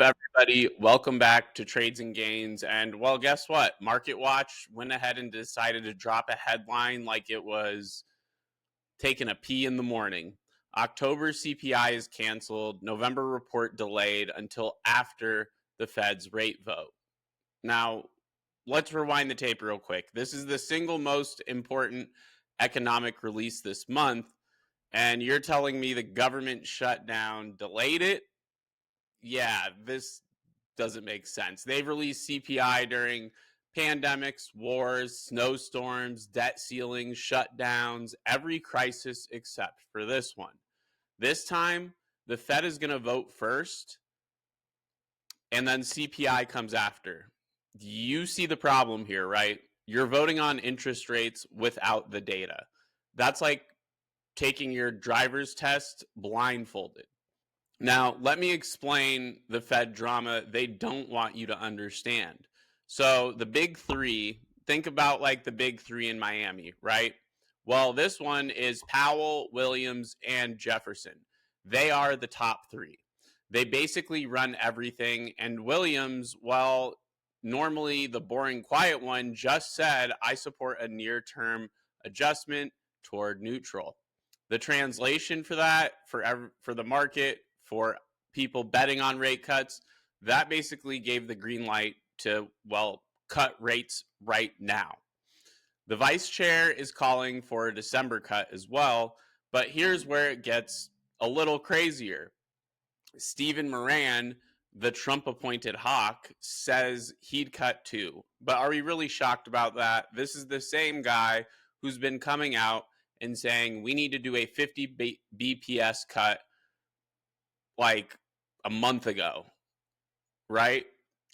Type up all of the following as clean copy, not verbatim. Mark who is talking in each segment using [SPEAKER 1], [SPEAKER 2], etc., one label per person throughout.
[SPEAKER 1] Everybody? Welcome back to Trades and Gains. And well, guess what? Market Watch went ahead and decided to drop a headline like it was taking a pee in the morning. October CPI is canceled, November report delayed until after the Fed's rate vote. Now, let's rewind the tape real quick. This is the single most important economic release this month, and you're telling me the government shutdown delayed it? Yeah, this doesn't make sense. They've released CPI during pandemics, wars, snowstorms, debt ceilings, shutdowns, every crisis except for this one. This time, the Fed is going to vote first, and then CPI comes after. You see the problem here, right? You're voting on interest rates without the data. That's like taking your driver's test blindfolded. Now, let me explain the Fed drama they don't want you to understand. So, the big three, think about like the big three in Miami, right? Well, this one is Powell, Williams, and Jefferson. They are the top three. They basically run everything. And Williams, well, normally the boring, quiet one, just said, I support a near term adjustment toward neutral. The translation for that, for the market, for people betting on rate cuts, that basically gave the green light to, well, cut rates right now. The vice chair is calling for a December cut as well, but here's where it gets a little crazier. Stephen Moran, the Trump appointed hawk, says he'd cut too. But are we really shocked about that? This is the same guy who's been coming out and saying we need to do a 50 BPS cut like a month ago, right?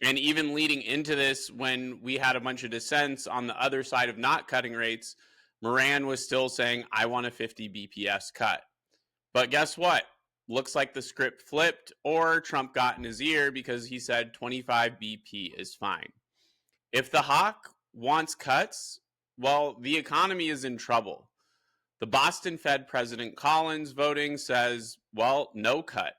[SPEAKER 1] And even leading into this, when we had a bunch of dissents on the other side of not cutting rates, Moran was still saying, I want a 50 BPS cut. But guess what? Looks like the script flipped, or Trump got in his ear because he said 25 BP is fine. If the hawk wants cuts, well, the economy is in trouble. The Boston Fed President Collins voting says, well, no cut.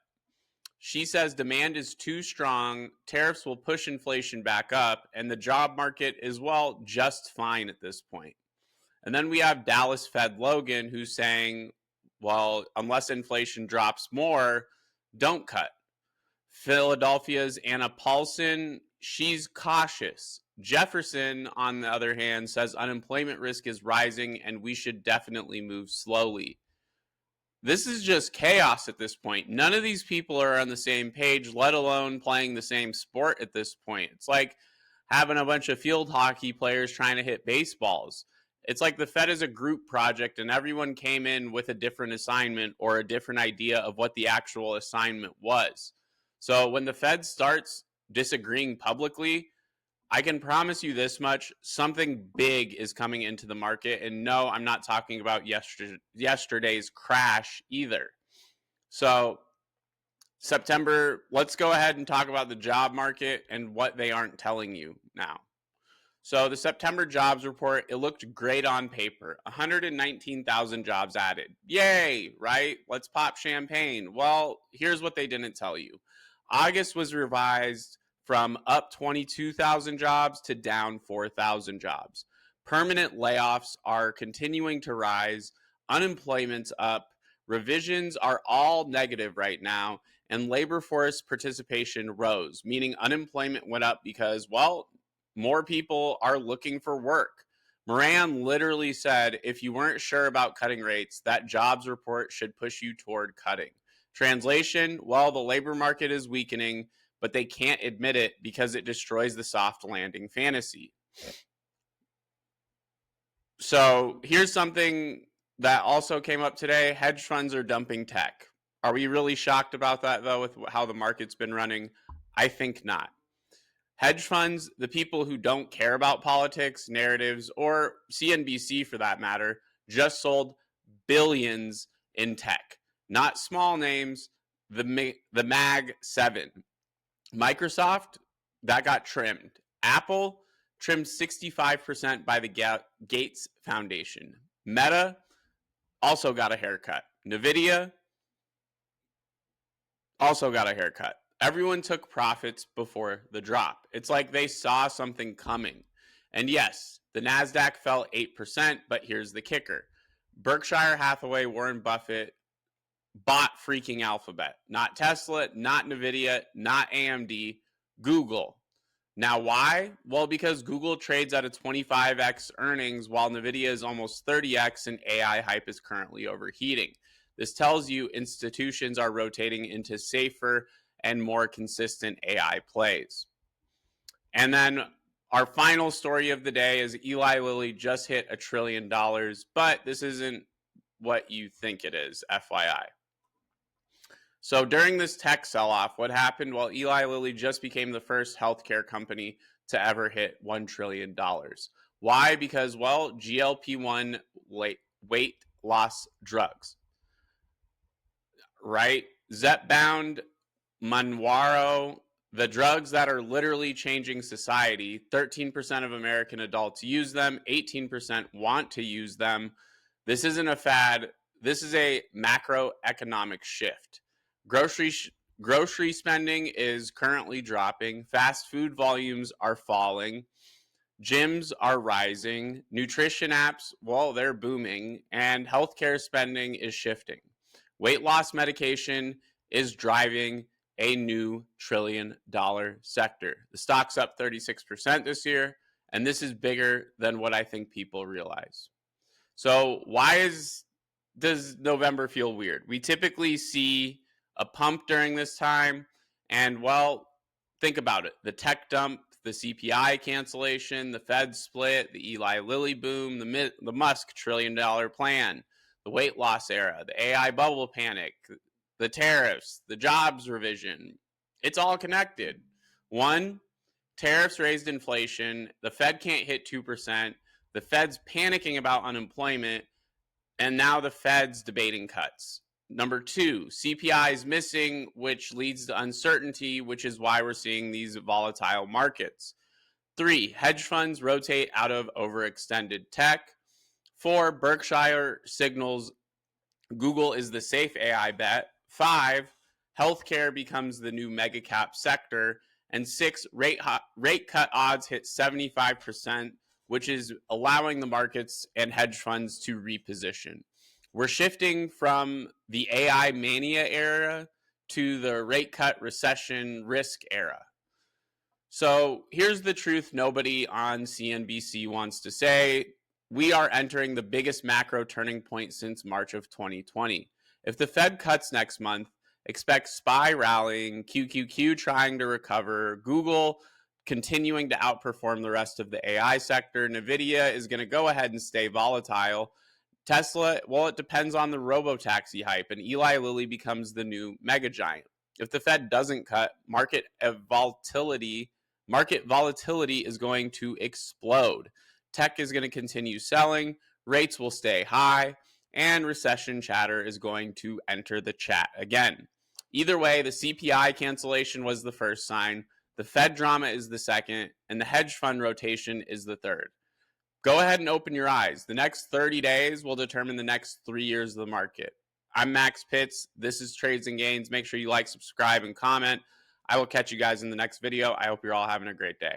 [SPEAKER 1] She says demand is too strong, tariffs will push inflation back up, and the job market is, well, just fine at this point. And then we have Dallas Fed Logan, who's saying, well, unless inflation drops more, don't cut. Philadelphia's Anna Paulson, she's cautious. Jefferson, on the other hand, says unemployment risk is rising and we should definitely move slowly. This is just chaos at this point. None of these people are on the same page, let alone playing the same sport at this point. It's like having a bunch of field hockey players trying to hit baseballs. It's like the Fed is a group project and everyone came in with a different assignment or a different idea of what the actual assignment was. So when the Fed starts disagreeing publicly, I can promise you this much, something big is coming into the market. And no, I'm not talking about yesterday's crash either. So September, let's go ahead and talk about the job market and what they aren't telling you now. So the September jobs report, it looked great on paper. 119,000 jobs added. Yay, right? Let's pop champagne. Well, here's what they didn't tell you. August was revised from up 22,000 jobs to down 4,000 jobs. Permanent layoffs are continuing to rise. Unemployment's up. Revisions are all negative right now. And labor force participation rose, meaning unemployment went up because, well, more people are looking for work. Moran literally said, if you weren't sure about cutting rates, that jobs report should push you toward cutting. Translation, well, the labor market is weakening, but they can't admit it because it destroys the soft landing fantasy. So here's something that also came up today. Hedge funds are dumping tech. Are we really shocked about that, though, with how the market's been running? I think not. Hedge funds, the people who don't care about politics, narratives, or CNBC for that matter, just sold billions in tech. Not small names, the Mag 7. Microsoft, that got trimmed. Apple trimmed 65% by the Gates Foundation. Meta also got a haircut. NVDA also got a haircut. Everyone took profits before the drop. It's like they saw something coming. And yes, the NASDAQ fell 8%, but here's the kicker. Berkshire Hathaway, Warren Buffett bought freaking Alphabet. Not Tesla, not NVDA, not AMD, Google. Now, why? Well, because Google trades at a 25x earnings while NVIDIA is almost 30x and AI hype is currently overheating. This tells you institutions are rotating into safer and more consistent AI plays. And then our final story of the day is Eli Lilly just hit $1 trillion, but this isn't what you think it is, FYI. So during this tech sell-off, what happened? Well, Eli Lilly just became the first healthcare company to ever hit $1 trillion. Why? Because, well, GLP-1 weight loss drugs, right? Zepbound, Manwaro, the drugs that are literally changing society. 13% of American adults use them. 18% want to use them. This isn't a fad. This is a macroeconomic shift. Grocery spending is currently dropping. Fast food volumes are falling. Gyms are rising. Nutrition apps, well, they're booming. And healthcare spending is shifting. Weight loss medication is driving a new $1 trillion sector. The stock's up 36% this year, and this is bigger than what I think people realize. So why does November feel weird? We typically see a pump during this time, and well, think about it. The tech dump, the CPI cancellation, the Fed split, the Eli Lilly boom, the Musk $1 trillion plan, the weight loss era, the AI bubble panic, the tariffs, the jobs revision. It's all connected. One, tariffs raised inflation. The Fed can't hit 2%. The Fed's panicking about unemployment. And now the Fed's debating cuts. Number two, CPI is missing, which leads to uncertainty, which is why we're seeing these volatile markets. Three, hedge funds rotate out of overextended tech. Four, Berkshire signals Google is the safe AI bet. Five, healthcare becomes the new mega cap sector. And six, rate cut odds hit 75%, which is allowing the markets and hedge funds to reposition. We're shifting from the AI mania era to the rate cut recession risk era. So here's the truth nobody on CNBC wants to say. We are entering the biggest macro turning point since March of 2020. If the Fed cuts next month, expect SPY rallying, QQQ trying to recover, Google continuing to outperform the rest of the AI sector. NVIDIA is going to go ahead and stay volatile. Tesla, well, it depends on the robotaxi hype, and Eli Lilly becomes the new mega giant. If the Fed doesn't cut, market volatility is going to explode. Tech is going to continue selling, rates will stay high, and recession chatter is going to enter the chat again. Either way, the CPI cancellation was the first sign, the Fed drama is the second, and the hedge fund rotation is the third. Go ahead and open your eyes. The next 30 days will determine the next 3 years of the market. I'm Max Pitts. This is Trades and Gains. Make sure you like, subscribe, and comment. I will catch you guys in the next video. I hope you're all having a great day.